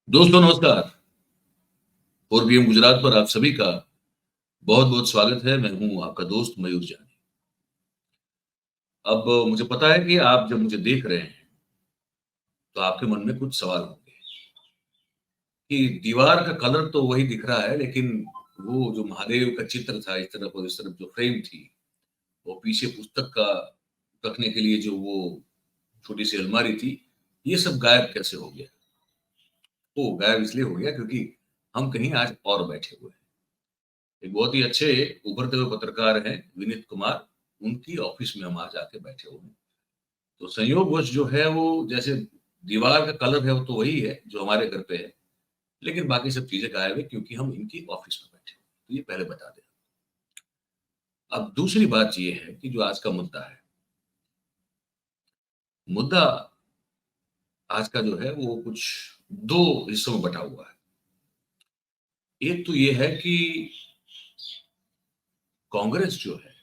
दोस्तों नमस्कार। 4 PM गुजरात पर आप सभी का बहुत-बहुत स्वागत है। मैं हूँ आपका दोस्त मयूर जानी। अब मुझे पता है कि आप जब मुझे देख रहे हैं, तो आपके मन में कुछ सवाल होंगे कि दीवार का कलर तो वही दिख रहा है, लेकिन वो जो महादेव का चित्र था इस तरफ और इस तरफ जो फ्रेम थी, वो पीछे पुस्तक का रखने के लिए जो वो छोटी-सी अलमारी थी, ये सब गायब कैसे हो गया? वो गायब इसलिए हो गया क्योंकि हम कहीं आज और बैठे हुए हैं। एक बहुत ही अच्छे उभरते हुए पत्रकार हैं विनीत कुमार, उनकी ऑफिस में हम आज आके बैठे हुए हैं। तो संयोगवश जो है वो जैसे दीवार का कलर है वो तो वही है जो हमारे घर पे है, लेकिन बाकी सब चीज़ें गायब है क्योंकि हम इनकी ऑफिस में बैठे हैं। तो ये पहले बता दें। अब दूसरी बात ये है कि जो आज का मुद्दा है, मुद्दा आज का जो है वो कुछ 2 हिस्सों में बँटा हुआ है। एक तो ये है कि कांग्रेस जो है,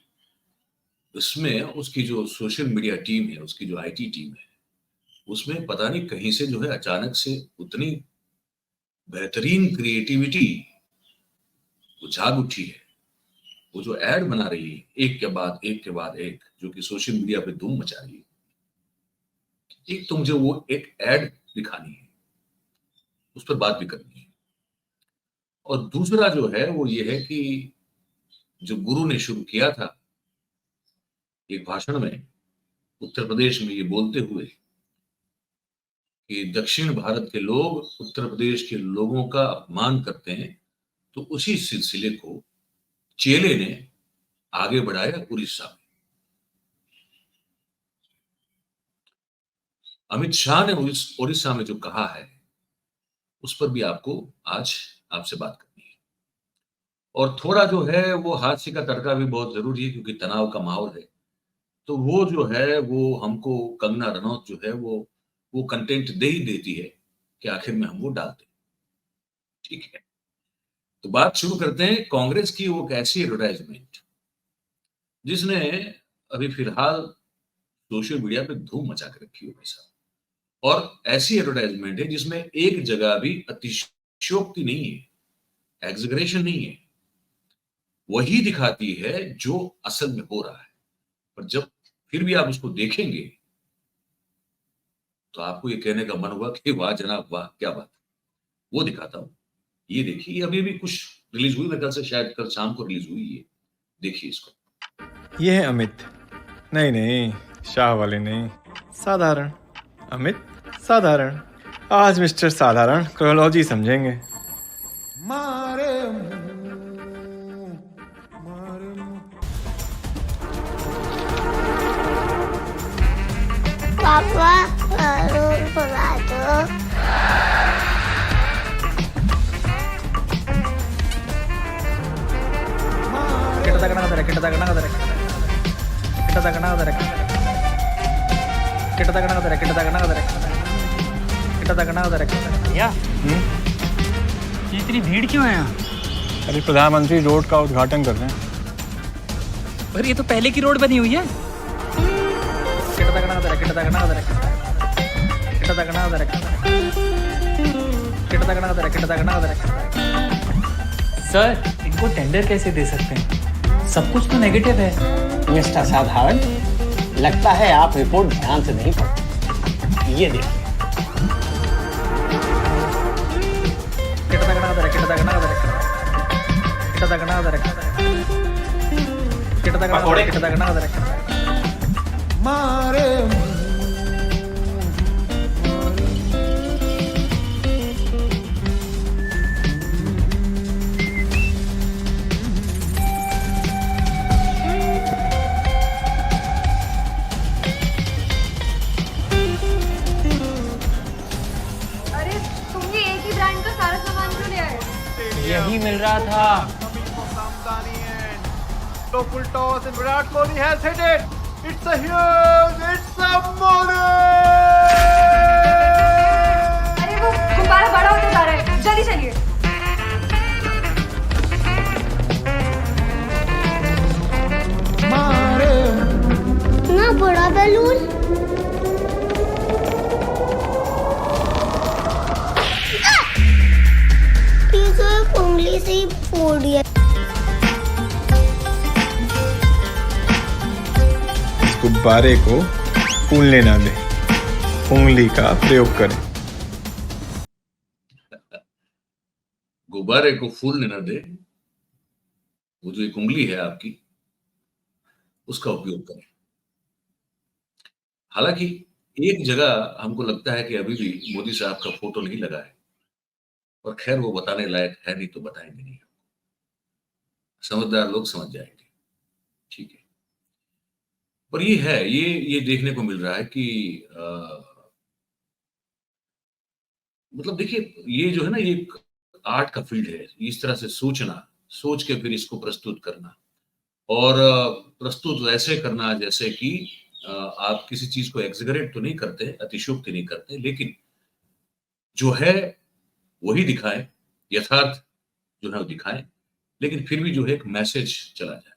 उसमें उसकी जो सोशल मीडिया टीम है, उसकी जो आईटी टीम है, उसमें पता नहीं कहीं से जो है अचानक से उतनी बेहतरीन क्रिएटिविटी वो जाग उठी है। वो जो एड बना रही है, एक के बाद एक के बाद एक, जो कि सोशल मीडिया पे धूम मचा रही है। एक तो मुझे वो एक एड दिखानी है, उस पर बात भी करनी है। और दूसरा जो है वो ये है कि जो गुरु ने शुरू किया था एक भाषण में उत्तर प्रदेश में ये बोलते हुए कि दक्षिण भारत के लोग उत्तर प्रदेश के लोगों का अपमान करते हैं, तो उसी सिलसिले को चेले ने आगे बढ़ाया उड़ीसा में। अमित शाह ने उड़ीसा में जो कहा है, उस पर भी आपको आज आपसे बात करनी है। और थोड़ा जो है वो हास्य का तड़का भी बहुत ज़रूरी है क्योंकि तनाव का माहौल है। तो वो जो है वो हमको कंगना रनौत जो है वो कंटेंट दे ही देती है कि आखिर में हम वो डालते हैं। ठीक है। तो बात शुरू करते हैं कांग्रेस की वो एक ऐसी एडवर्टाइजमेंट जिसने अभी फिलहाल सोशल मीडिया पे धूम मचा के रखी है भाई साहब। और ऐसी एडवर्टाइजमेंट है जिसमें एक जगह भी अतिशयोक्ति नहीं है, एग्जैगरेशन नहीं है। वही दिखाती है जो असल में हो रहा है। पर जब फिर भी आप उसको देखेंगे तो आपको ये कहने का मन हुआ कि वाह जनाब वाह, क्या बात है। वो दिखाता हूँ। ये देखिए, ये अभी-अभी कुछ रिलीज़ हुई, मेरे ख्याल से शायद कल शाम को रिलीज़ हुई ये। देखिए इसको। ये है अमित। नहीं, शाह वाले नहीं, साधारण अमित, साधारण। आज मिस्टर साधारण क्रोनोलॉजी समझेंगे। मारे पापा रूम खुला दो। भैया ये इतनी भीड़ क्यों है यहाँ? अरे प्रधानमंत्री रोड का उद्घाटन कर रहे हैं। पर ये तो पहले की रोड बनी हुई है। सर इनको टेंडर कैसे दे सकते हैं? सब कुछ तो नेगेटिव है। मिस्टर साधारण, लगता है आप रिपोर्ट ध्यान से नहीं पढ़ते। ये देखिए। मारे अरे तुम ये एक ही ब्रांड का सारा सामान क्यों ले आए? यही मिल रहा था। Full toss and Virat Kohli has hit it. It's a huge, it's a molly. अरे वो गुब्बारा बड़ा होता जा रहा है, जल्दी चलिए। ना बड़ा बैलून। होती है। इस गुब्बारे को फूलने ना दे, उंगली का प्रयोग करें। गुब्बारे को फूलने न दे, वो जो एक उंगली है आपकी, उसका उपयोग करें। हालांकि एक जगह हमको लगता है कि अभी भी मोदी साहब का फोटो नहीं लगा है, और खैर वो बताने लायक है नहीं तो बताएंगे नहीं, समझदार लोग समझ जाएंगे, ठीक है। पर ये है, ये देखने को मिल रहा है कि मतलब देखिए, ये जो है ना, ये एक आर्ट का फील्ड है, इस तरह से सोचना, सोच के फिर इसको प्रस्तुत करना, और प्रस्तुत वैसे करना जैसे कि आप किसी चीज को एग्जैगरेट तो नहीं करते, अतिशयोक्ति नहीं करते, लेकिन जो है वही दिखाएं, यथार्थ जो है वो दिखाएं, लेकिन फिर भी जो है एक मैसेज चला जाए,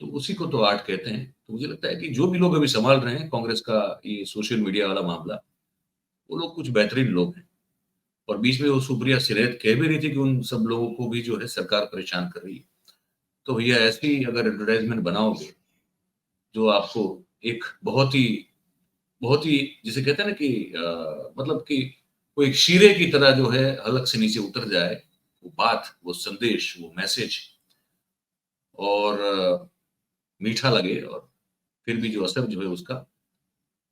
तो उसी को तो आर्ट कहते हैं। तो मुझे लगता है कि जो भी लोग अभी संभाल रहे हैं कांग्रेस का ये सोशल मीडिया वाला मामला, वो लोग कुछ बेहतरीन लोग हैं। और बीच में वो सुप्रिया सिरैत कह भी रही थी कि उन सब लोगों को भी जो है सरकार परेशान कर रही है। तो भैया ऐसी अगर एडवर्टाइजमेंट बनाओगे जो आपको एक बहुत ही जिसे कहते हैं ना कि मतलब कि वो एक शीरे की तरह जो है हलक से नीचे उतर जाए, वो बात, वो संदेश, वो मैसेज, और मीठा लगे, और फिर भी जो असर जो है उसका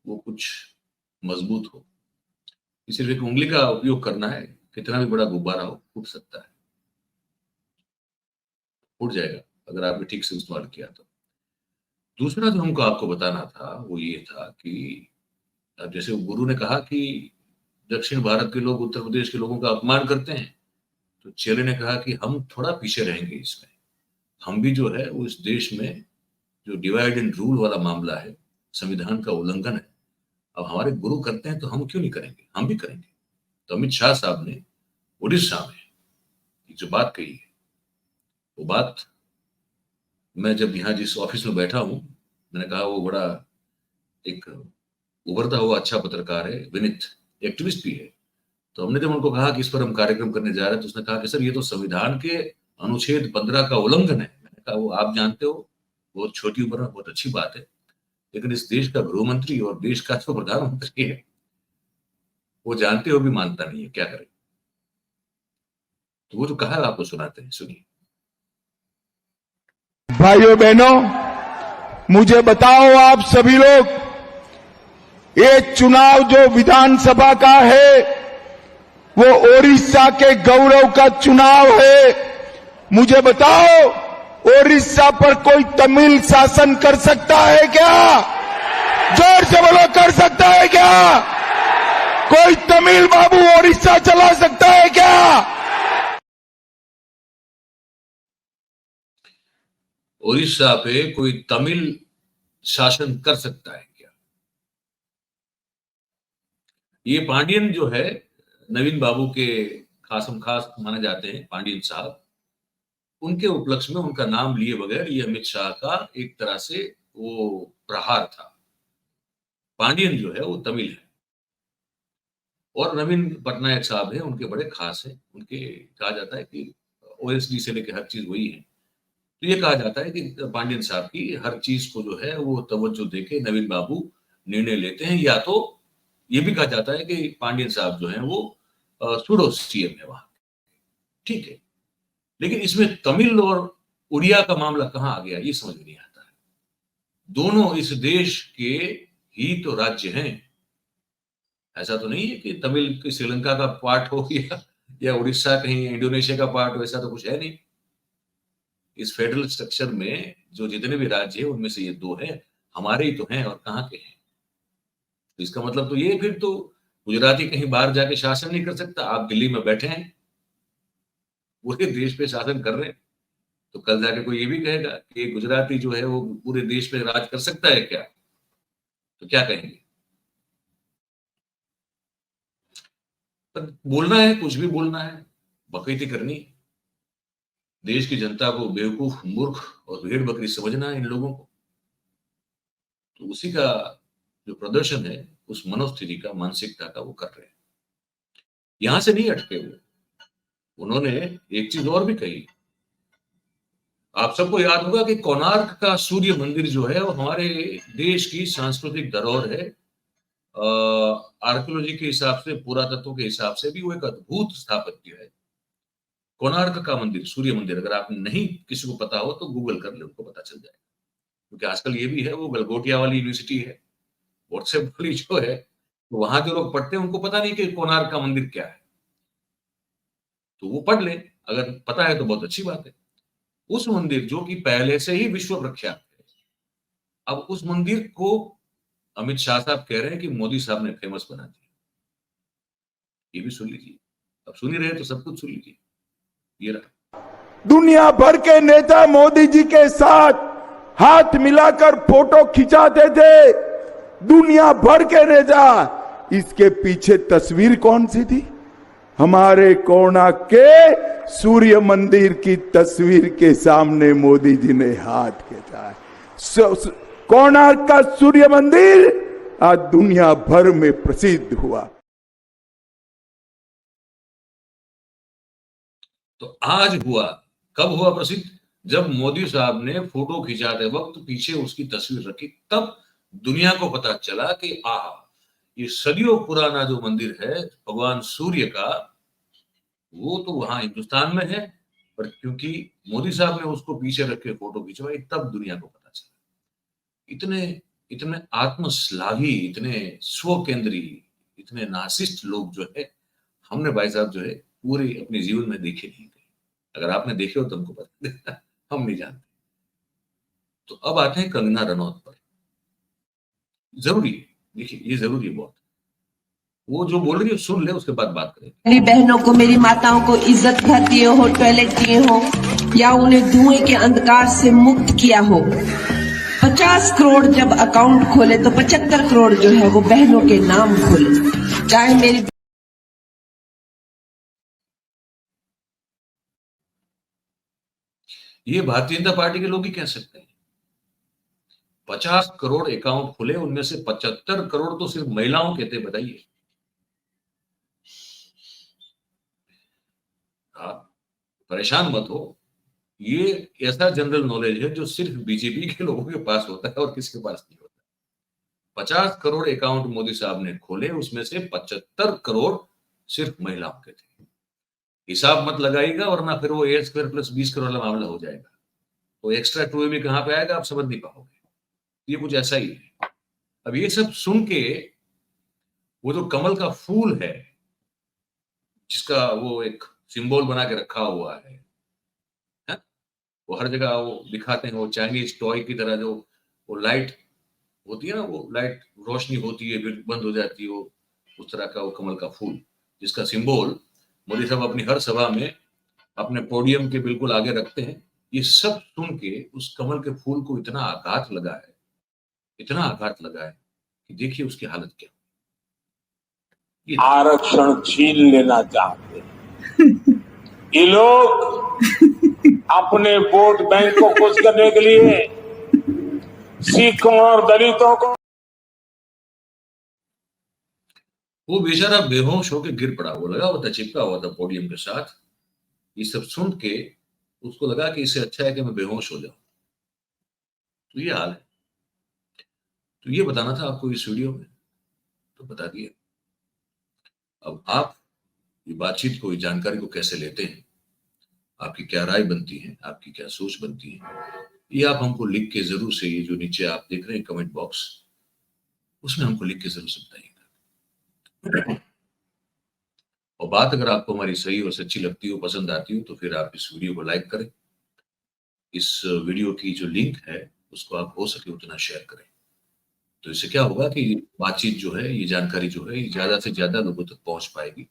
वो कुछ मजबूत हो। सिर्फ एक उंगली का उपयोग करना है, कितना भी बड़ा गुब्बारा हो फूट सकता है, फूट जाएगा अगर आपने ठीक से इस्तेमाल किया तो। दूसरा जो हमको आपको बताना था वो ये था कि अब जैसे वो गुरु ने कहा कि दक्षिण भारत के लोग उत्तर प्रदेश के लोगों का अपमान करते हैं, तो चेले ने कहा कि हम थोड़ा पीछे रहेंगे इसमें, हम भी जो है वो इस देश में जो डिवाइड एंड रूल वाला मामला है, संविधान का उल्लंघन है, अब हमारे गुरु करते हैं तो हम क्यों नहीं करेंगे, हम भी करेंगे। तो अमित शाह साहब ने उड़ीसा में जो बात कही है, वो बात मैं जब यहाँ जिस ऑफिस में बैठा हूँ, मैंने कहा वो बड़ा एक उभरता हुआ अच्छा पत्रकार है, विनीत एक्टिविस्ट भी है। तो हमने जब उनको कहा कि इस पर हम कार्यक्रम करने जा रहे हैं, तो उसने कहा कि सर ये तो संविधान के अनुच्छेद 15 का उल्लंघन है। मैंने कहा वो आप जानते हो, बहुत छोटी उम्र में बहुत अच्छी बात है, लेकिन इस देश का गृह मंत्री और देश का जो प्रधानमंत्री है, वो जानते हो भी मानता नहीं है, क्या करें। तो वो जो कहा है आपको सुनाते हैं, सुनिए। भाइयों बहनों, मुझे बताओ आप सभी लोग, ये चुनाव जो विधानसभा का है वो ओडिशा के गौरव का चुनाव है। मुझे बताओ, ओडिशा पर कोई तमिल शासन कर सकता है क्या? जोर से बोलो, कर सकता है क्या? कोई तमिल बाबू ओडिशा चला सकता है क्या? ओडिशा पे कोई तमिल शासन कर सकता है क्या? ये पांडियन जो है, नवीन बाबू के खासम खास माने जाते हैं पांडियन साहब, उनके उपलक्ष्य में उनका नाम लिए बगैर ये अमित शाह का एक तरह से वो प्रहार था। पांडियन जो है वो तमिल है, और नवीन पटनायक साहब है, उनके बड़े खास है, उनके कहा जाता है कि ओएसडी से लेकर हर चीज वही है। तो ये कहा जाता है कि पांडियन साहब की हर चीज को जो है वो तवज्जो देके नवीन बाबू निर्णय लेते हैं, या तो ये भी कहा जाता है कि पांडियन साहब जो है वो सूडो सीएम है वहां, ठीक है। लेकिन इसमें तमिल और उड़िया का मामला कहां आ गया, ये समझ में नहीं आता है। दोनों इस देश के ही तो राज्य हैं। ऐसा तो नहीं है कि तमिल की श्रीलंका का पार्ट हो या उड़ीसा कहीं इंडोनेशिया का पार्ट हो, ऐसा तो कुछ है नहीं। इस फेडरल स्ट्रक्चर में जो जितने भी राज्य हैं उनमें से ये दो हैं, हमारे ही तो हैं, और कहाँ के हैं। तो इसका मतलब तो ये, फिर तो गुजराती कहीं बाहर जाके शासन नहीं कर सकता। आप दिल्ली में बैठे हैं, पूरे देश पे शासन कर रहे हैं, तो कल जाके कोई ये भी कहेगा कि गुजराती जो है वो पूरे देश पे राज कर सकता है क्या, तो क्या कहेंगे। पर बोलना है, कुछ भी बोलना है, बकैती करनी है, देश की जनता को बेवकूफ, मूर्ख और भेड़ बकरी समझना है इन लोगों को। तो उसी का जो प्रदर्शन है, उस मनोस्थिति का, मानसिकता का वो कर रहे हैं। यहां से नहीं अटके हुए, उन्होंने एक चीज और भी कही, आप सबको याद होगा कि कोणार्क का सूर्य मंदिर जो है वो हमारे देश की सांस्कृतिक धरोहर है। आर्कियोलॉजी के हिसाब से, पुरातत्व के हिसाब से भी वो एक अद्भुत स्थापत्य है। कोणार्क का मंदिर, सूर्य मंदिर, अगर आप नहीं किसी को पता हो तो गूगल कर ले, उनको पता चल जाएगा। क्योंकि आजकल ये भी है, वो गलगोटिया वाली यूनिवर्सिटी है, व्हाट्सएप वाली जो है, तो वहां जो लोग पढ़ते हैं उनको पता नहीं कि कोणार्क का मंदिर क्या है, तो वो पढ़ ले, अगर पता है तो बहुत अच्छी बात है। उस मंदिर जो कि पहले से ही विश्व प्रख्यात है, अब उस मंदिर को अमित शाह साहब कह रहे हैं कि मोदी साहब ने फेमस बना दिया। ये भी सुन लीजिए, अब सुन ही रहे तो सब कुछ सुन लीजिए। ये रहा, दुनिया भर के नेता मोदी जी के साथ हाथ मिलाकर फोटो खिंचाते थे, दुनिया भर के नेता। इसके पीछे तस्वीर कौन सी थी? हमारे कोणार्क के सूर्य मंदिर की तस्वीर के सामने मोदी जी ने हाथ खींचा है। कोणार्क का सूर्य मंदिर आज दुनिया भर में प्रसिद्ध हुआ। तो आज हुआ, कब हुआ प्रसिद्ध? जब मोदी साहब ने फोटो खिंचाते वक्त पीछे उसकी तस्वीर रखी, तब दुनिया को पता चला कि आहा, ये सदियों पुराना जो मंदिर है भगवान सूर्य का, वो तो वहां हिंदुस्तान में है, पर क्योंकि मोदी साहब ने उसको पीछे रख के फोटो खिंचवाई, तब दुनिया को पता चला। इतने आत्मश्लाघी, इतने स्व केंद्री, इतने नार्सिसिस्ट लोग जो है, हमने भाई साहब जो है पूरे अपने जीवन में देखे नहीं गए। अगर आपने देखे हो तो हमको पता, हम नहीं जानते। तो अब आते हैं कंगना रनौत पर। जरूरी है, देखिए ये जरूरी है बहुत। वो जो बोल रही है सुन ले, उसके बाद बात करेंगे। मेरी बहनों को, मेरी माताओं को इज्जत घर दिए हो, टॉयलेट दिए हो, या उन्हें धुएं के अंधकार से मुक्त किया हो। 50 करोड़ जब अकाउंट खोले तो 75 करोड़ जो है वो बहनों के नाम खोले। चाहे मेरी ये भारतीय जनता पार्टी के लोग ही कह सकते हैं। 50 करोड़ अकाउंट खुले, उनमें से 75 करोड़ तो सिर्फ महिलाओं के थे, बताइए। परेशान मत हो, ये ऐसा जनरल नॉलेज है जो सिर्फ बीजेपी के लोगों के पास होता है और किसी के पास नहीं होता। 50 करोड़ अकाउंट मोदी साहब ने खोले, उसमें से 75 करोड़ सिर्फ महिलाओं के थे। हिसाब मत लगाइएगा, वरना फिर वो ए स्क्वायर प्लस 20 करोड़ वाला मामला हो जाएगा। तो एक्स्ट्रा 2 भी कहां पे आएगा, आप समझ नहीं पाओगे। ये कुछ ऐसा ही है। अब ये सब सुन के वो जो कमल का फूल है, जिसका वो एक सिंबल बना के रखा हुआ है, वो हर जगह वो दिखाते हैं, वो चाइनीज टॉय की तरह जो वो लाइट होती है ना, वो लाइट रोशनी होती है फिर बंद हो जाती है, वो उस तरह का वो कमल का फूल, जिसका सिंबल मोदी साहब अपनी हर सभा में अपने पोडियम के बिल्कुल आगे रखते हैं। ये सब सुन के उस कमल के फूल को इतना आघात लगा है, इतना आघात लगा है कि देखिए उसकी हालत क्या। आरक्षण छीन लेना चाहते हैं ये लोग अपने वोट बैंक को खुश करने के लिए सिखों और दलितों को। वो बेचारा बेहोश होकर गिर पड़ा, वो लगा हुआ था, चिपका हुआ था पोडियम के साथ। ये सब सुन के उसको लगा कि इससे अच्छा है कि मैं बेहोश हो जाऊं। तो ये हाल है। तो ये बताना था आपको इस वीडियो में, तो बता दिया। अब आप ये बातचीत को, ये जानकारी को कैसे लेते हैं, आपकी क्या राय बनती है, आपकी क्या सोच बनती है, ये आप हमको लिख के जरूर से, ये जो नीचे आप देख रहे हैं कमेंट बॉक्स, उसमें हमको लिख के जरूर से बताइएगा। और बात अगर आपको हमारी सही और सच्ची लगती हो, पसंद आती हो, तो फिर आप इस वीडियो को लाइक करें। इस वीडियो की जो लिंक है उसको आप हो सके उतना शेयर करें। तो इससे क्या होगा कि बातचीत जो है, ये जानकारी जो है, ये ज्यादा से ज्यादा लोगों तक पहुंच पाएगी,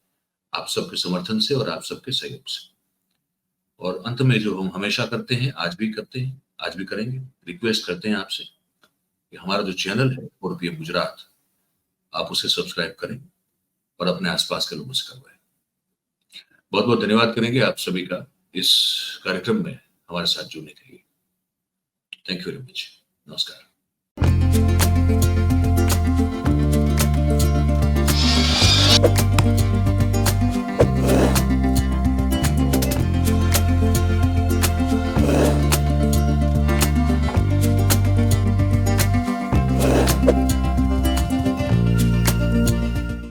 आप सबके समर्थन से और आप सबके सहयोग से। और अंत में जो हम हमेशा करते हैं, आज भी करते हैं, आज भी करेंगे, रिक्वेस्ट करते हैं आपसे कि हमारा जो चैनल है 4PM गुजरात, आप उसे सब्सक्राइब करें और अपने आसपास के लोगों से करवाएं। बहुत बहुत धन्यवाद करेंगे आप सभी का इस कार्यक्रम में हमारे साथ जुड़ने के लिए। Thank you very much. नमस्कार।